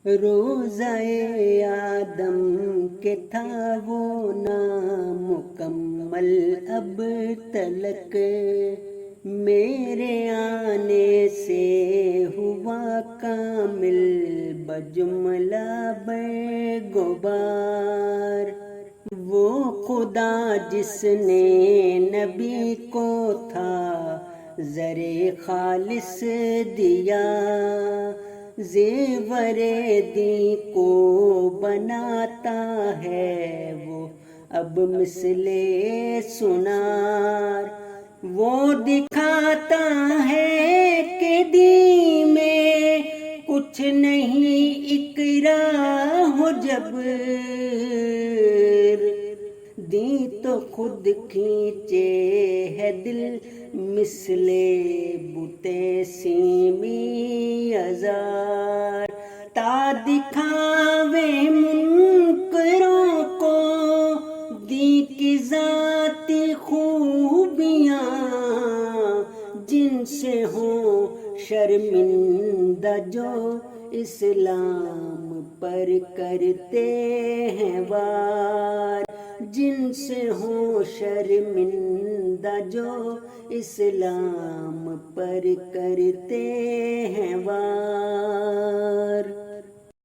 روزہ آدم کے تھا وہ نامکمل اب تلک، میرے آنے سے ہوا کامل بجملہ غبار۔ وہ خدا جس نے نبی کو تھا زر خالص دیا، زیور دین کو بناتا ہے وہ اب مثل سنار۔ وہ دکھاتا ہے کہ دین میں کچھ نہیں اکراہ و جبر، دین تو خود کھینچے ہے دل مثل بت سیمی ہزار۔ تا دکھاوے منکروں کو دین کی ذاتی خوبیاں، جن سے ہوں شرمندہ جو اسلام پر کرتے ہیں وار، جن سے ہوں شرمندہ جو اسلام پر کرتے ہیں وار۔